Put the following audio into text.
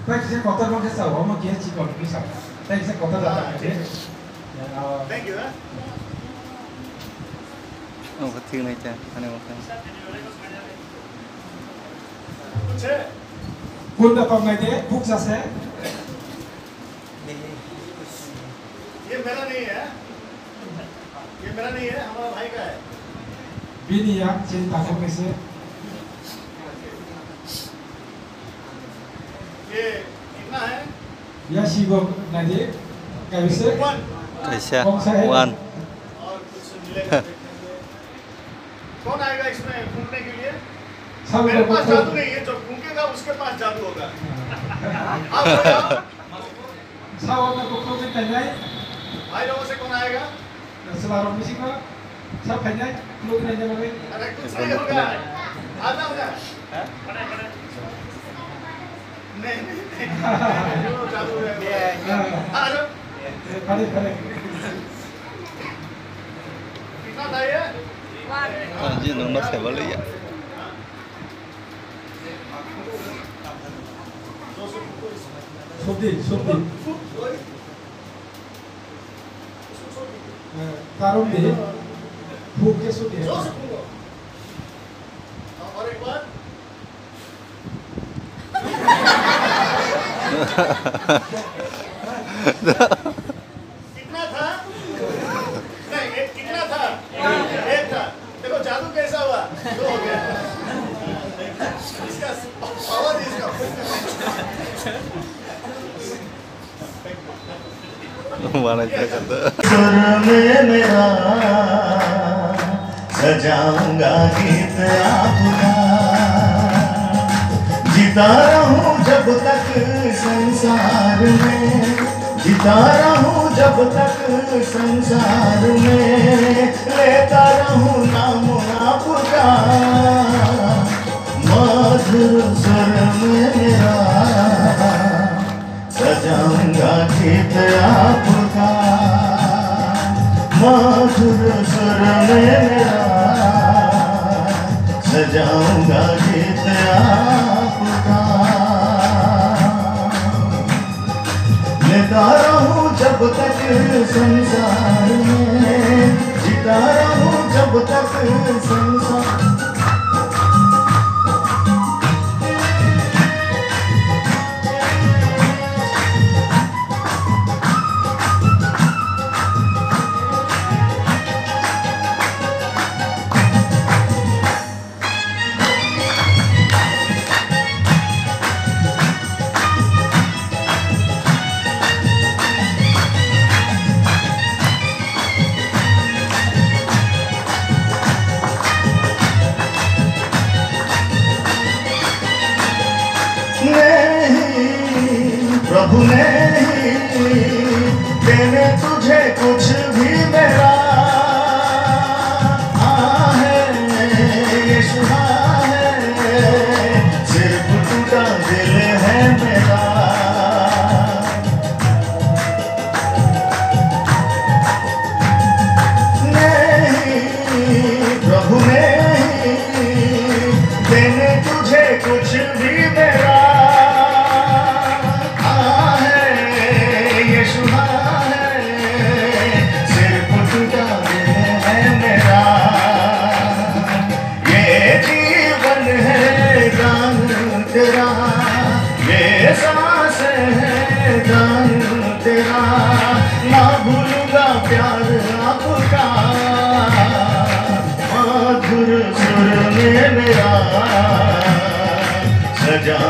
Baik, saya kota mau kesal, mau kia cikgu bisa. Baik, saya kota datang aja. Thank you. Oh, betul nih cah, aneh makan. Bunda pangai deh, buk jasa. ये मेरा नहीं है, ये मेरा नहीं है, हमारा भाई का है। Bini ya, cinta kami se. ये कितना है? Ya sibuk nanti, kami se. कैसा? Kong saya. Wan. और कुछ मिलेगा। कौन आएगा इसमें घूमने के लिए? Sama मेरे पास betul. जादू नहीं है, जो घूमेगा उसके पास जादू होगा। आप बताओ, Sama betul kita tanya. भाई लोगों से कौन आएगा? Selarong misi kok. Saya tanya, lu kena jawab lagi. अरे कुछ नहीं होगा, आता होगा। नहीं नहीं नहीं, जो जादू है। आ जाओ। Kali. कितना था ये? Anjir, nong nak siapa lagi ya? Sobi. Taruh deh. Buk ke sobi. और एक बार कितना था? नहीं, एक कितना था? एक था। देखो जादू कैसा हुआ? दो हो गया। इसका पावर इसका। Mana kita kata? सुर में मेरा सजाऊंगा गीत आपका, जीता रहूं जब तक संसार में, जीता रहूं जब तक संसार में, लेता रहूं नाम आपका, मधुर सुर में मेरा सजाऊंगा गीत आपका, मधुर सुर में मेरा सजाऊंगा गीत आपका, लेता रहूं जब तक संसार में, जीता रहूं जब तक संसार। प्रभु ने देने तुझे कुछ भी मेरा है, यीशु है, सिर्फ टूटा दिल है मेरा। नहीं प्रभु ने देने तुझे कुछ भी मेरा तेरा, ये सांस है दान तेरा, ना भूलूंगा प्यार आपका, मधुर सुर में मेरा सजा